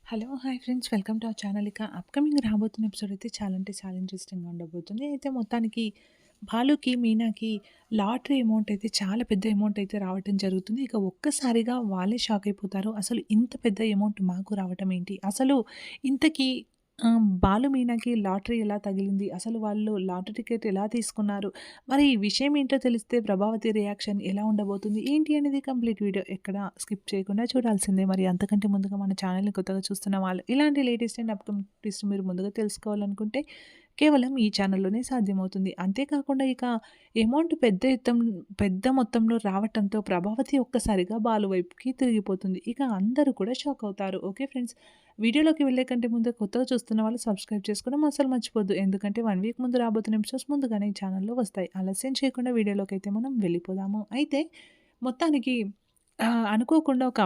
Hello! Hi friends. Welcome to our channel. ఇక upcoming రాబోతున్న episode అయితే చాలా అంటే చాలా ఇంట్రెస్టింగ్‌గా ఉండబోతుంది. అయితే మొత్తానికి బాలుకి, మీనాకి లాటరీ అమౌంట్ అయితే చాలా పెద్ద అమౌంట్ అయితే రావటం జరుగుతుంది. ఇక ఒక్కసారిగా వాళ్ళే షాక్ అయిపోతారు. అసలు ఇంత పెద్ద అమౌంట్ మాకు రావటం ఏంటి? అసలు ఇంతకీ బాలు, మీనాకి లాటరీ ఎలా తగిలింది? అసలు వాళ్ళు లాటరీ టికెట్ ఎలా తీసుకున్నారు? మరి ఈ విషయం ఏంటో తెలిస్తే ప్రభావతి రియాక్షన్ ఎలా ఉండబోతుంది? ఏంటి అనేది కంప్లీట్ వీడియో ఎక్కడ స్కిప్ చేయకుండా చూడాల్సిందే. మరి అంతకంటే ముందుగా మన ఛానల్‌ని కొత్తగా చూస్తున్న వాళ్ళు ఇలాంటి లేటెస్ట్ అండ్ అప్‌కమింగ్ ట్విస్ట్ మీరు ముందుగా తెలుసుకోవాలనుకుంటే కేవలం ఈ ఛానల్‌లోనే సాధ్యమవుతుంది. అంతేకాకుండా ఇక అమౌంట్ పెద్ద మొత్తంలో రావటంతో ప్రభావతి ఒక్కసారిగా బాలు వైపుకి తిరిగిపోతుంది. ఇక అందరూ కూడా షాక్ అవుతారు. Okay friends. వీడియోలోకి వెళ్ళే కంటే ముందు కొత్తగా చూస్తున్న వాళ్ళు సబ్స్క్రైబ్ చేసుకోవడం అస్సలు మర్చిపోద్దు. ఎందుకంటే 1 వీక్ ముందు రాబోతున్న ఎపిసోడ్స్ ముందుగానే ఈ ఛానల్‌లో వస్తాయి. ఆలస్యం చేయకుండా వీడియోలోకైతే మనం వెళ్ళిపోదాము. అయితే మొత్తానికి అనుకోకుండా ఒక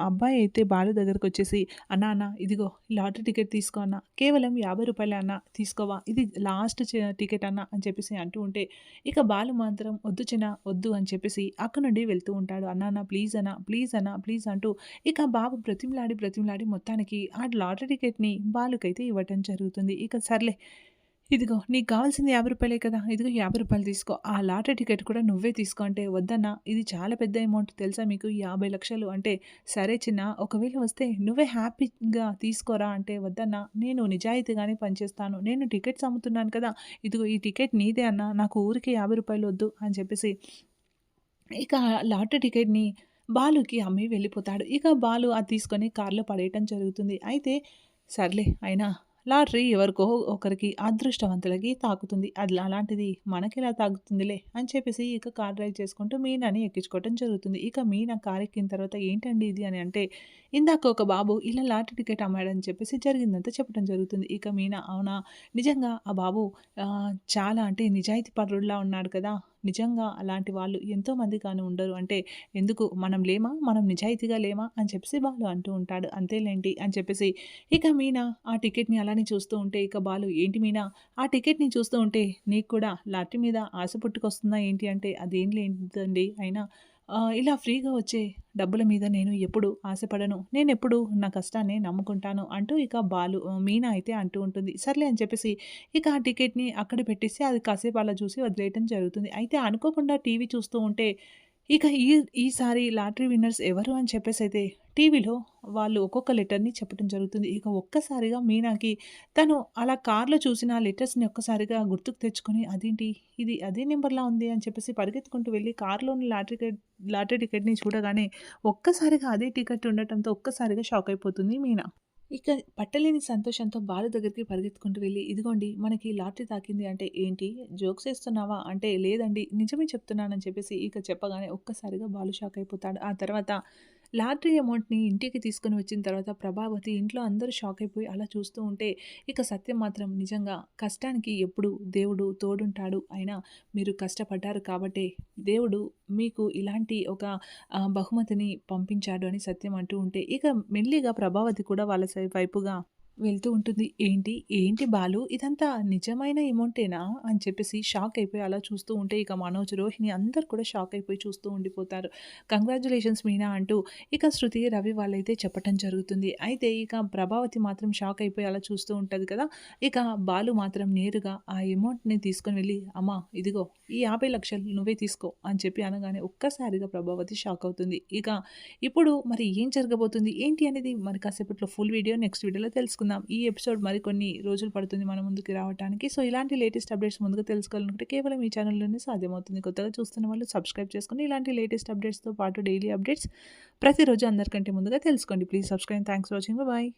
అబ్బాయి అయితే బాలు దగ్గరకొచ్చేసి, "అన్నా అన్న ఇదిగో లాటరీ టికెట్ తీసుకో అన్న. కేవలం రూ. 50 అన్న తీసుకోవా? ఇది లాస్ట్ టికెట్ అన్న" అని చెప్పేసి అంటూ ఉంటే, ఇక బాలు మాత్రం "వద్దు చిన్న వద్దు" అని చెప్పేసి అక్కడి నుండి వెళ్తూ ఉంటాడు. "అన్న అన్న ప్లీజ్ అన్న, ప్లీజ్ అన్న, ప్లీజ్" అంటూ ఇక బాబు బ్రతిమిలాడి మొత్తానికి ఆ లాటరీ టికెట్‌ని బాలుకైతే ఇవ్వటం జరుగుతుంది. ఇక సర్లే ఇదిగో నీకు కావాల్సింది రూ. 50 కదా! ఇదిగో రూ. 50 తీసుకో. ఆ లాటరీ టికెట్ కూడా నువ్వే తీసుకో అంటే, వద్దన్నా ఇది చాలా పెద్ద అమౌంట్ తెలుసా మీకు 50,00,000 అంటే, సరే చిన్నా ఒకవేళ వస్తే నువ్వే హ్యాపీగా తీసుకోరా అంటే, వద్దన్నా నేను నిజాయితీగానే పనిచేస్తాను. నేను టికెట్స్ అమ్ముతున్నాను కదా! ఇదిగో ఈ టికెట్ నీదే అన్నా. నాకు ఊరికే రూ. 50 వద్దు అని చెప్పేసి ఇక లాటరీ టికెట్‌ని బాలుకి అమ్మి వెళ్ళిపోతాడు. ఇక బాలు అది తీసుకొని కార్‌లో పడేయటం జరుగుతుంది. అయితే సర్లే అయినా లాటరీ ఎవరికో ఒకరికి అదృష్టవంతులకి తాకుతుంది. అది అలాంటిది మనకెలా తాకుతుందిలే అని చెప్పేసి ఇక కార్ డ్రైవ్ చేసుకుంటూ మీనాని ఎక్కించుకోవటం జరుగుతుంది. ఇక మీనా కార్ ఎక్కిన తర్వాత ఏంటండి ఇది అని అంటే, ఇందాక ఒక బాబు ఇలా లాటరీ టికెట్ అమ్మాడని చెప్పేసి జరిగిందంతా చెప్పడం జరుగుతుంది. ఇక మీనా అవునా! నిజంగా ఆ బాబు చాలా అంటే నిజాయితీ పరుడులా ఉన్నాడు కదా! నిజంగా అలాంటి వాళ్ళు ఎంతోమంది కానీ ఉండరు. అంటే ఎందుకు మనం లేమా? మనం నిజాయితీగా లేమా? అని చెప్పేసి బాలు అంటూ ఉంటాడు. అంతేలేండి అని చెప్పేసి ఇక మీనా ఆ టికెట్‌ని అలానే చూస్తూ ఉంటే ఇక బాలు ఏంటి మీనా ఆ టికెట్‌ని చూస్తూ ఉంటే నీకు కూడా లాటరీ మీద ఆశ పుట్టుకొస్తుందా ఏంటి అంటే అదేం లేదండి. అయినా ఇలా ఫ్రీగా వచ్చే డబ్బుల మీద నేను ఎప్పుడు ఆశపడను. నేనెప్పుడు నా కష్టాన్నే నమ్ముకుంటాను అంటూ ఇక మీనా అయితే అంటూ ఉంటుంది. సర్లే అని చెప్పేసి ఇక ఆ టికెట్‌ని అక్కడ పెట్టేసి అది కాసేపు అలా చూసి వదిలేయటం జరుగుతుంది. అయితే అనుకోకుండా టీవీ చూస్తూ ఉంటే ఇక ఈసారి లాటరీ విన్నర్స్ ఎవరు అని చెప్పేసైతే టీవీలో వాళ్ళు ఒక్కొక్క లెటర్‌ని చెప్పడం జరుగుతుంది. ఇక ఒక్కసారిగా మీనాకి తను అలా కార్‌లో చూసిన ఆ లెటర్స్‌ని ఒక్కసారిగా గుర్తుకు తెచ్చుకొని అదేంటి ఇది అదే నంబర్‌లా ఉంది అని చెప్పేసి పరిగెత్తుకుంటూ వెళ్లి కార్‌లోని లాటరీ టికెట్‌ని చూడగానే ఒక్కసారిగా అదే టికెట్ ఉండటంతో ఒక్కసారిగా షాక్ అయిపోతుంది మీనా. ఇక పట్టలేని సంతోషంతో బాలు దగ్గరికి పరిగెత్తుకుంటూ వెళ్ళి, "ఇదిగోండి మనకి లాటరీ తాకింది" అంటే, "ఏంటి జోక్స్ ఏస్తున్నావా?" అంటే, "లేదండి నిజమే చెప్తున్నానని" చెప్పేసి ఇక చెప్పగానే ఒక్కసారిగా బాలు షాక్ అయిపోతాడు. ఆ తర్వాత లాటరీ అమౌంట్‌ని ఇంటికి తీసుకొని వచ్చిన తర్వాత ప్రభావతి ఇంట్లో అందరూ షాక్ అయిపోయి అలా చూస్తూ ఉంటే, ఇక సత్యం మాత్రం నిజంగా కష్టానికి ఎప్పుడు దేవుడు తోడుంటాడు. అయినా మీరు కష్టపడ్డారు కాబట్టే దేవుడు మీకు ఇలాంటి ఒక బహుమతిని పంపించాడు అని సత్యం అంటూ ఉంటే, ఇక మెల్లిగా ప్రభావతి కూడా వాళ్ళ వైపుగా వెళ్తూ ఉంటుంది. "ఏంటి? ఏంటి బాలు ఇదంతా నిజమైన అమౌంటేనా?" అని చెప్పేసి షాక్ అయిపోయి అలా చూస్తూ ఉంటే, ఇక మనోజ్, రోహిణి అందరూ కూడా షాక్ అయిపోయి చూస్తూ ఉండిపోతారు. కంగ్రాచ్యులేషన్స్ మీనా అంటూ ఇక శృతి, రవి వాళ్ళైతే చెప్పటం జరుగుతుంది. అయితే ఇక ప్రభావతి మాత్రం షాక్ అయిపోయి అలా చూస్తూ ఉంటది కదా! ఇక బాలు మాత్రం నేరుగా ఆ అమౌంట్‌ని తీసుకొని వెళ్ళి, "అమ్మ ఇదిగో ఈ 50,00,000 నువ్వే తీసుకో" అని చెప్పి అనగానే ఒక్కసారిగా ప్రభావతి షాక్ అవుతుంది. ఇక ఇప్పుడు మరి ఏం జరగబోతుంది? ఏంటి అనేది మరి కాసేపట్లో ఫుల్ వీడియో నెక్స్ట్ వీడియోలో తెలుసుకుందాం. ఈ ఎపిసోడ్ మరికొన్ని రోజులు పడుతుంది మన ముందుకి రావటానికి. సో, ఇలాంటి లేటెస్ట్ అప్డేట్స్ ముందుగా తెలుసుకోవాలనుకుంటే కేవలం ఈ ఛానల్‌లోనే సాధ్యమవుతుంది. కొత్తగా చూస్తున్న వాళ్ళు సబ్స్క్రైబ్ చేసుకొని ఇలాంటి లేటెస్ట్ అప్డేట్స్‌తో పాటు డైలీ అప్డేట్స్ ప్రతిరోజు అందరికంటే ముందుగా తెలుసుకోండి. Please subscribe. Thanks for watching. Bye.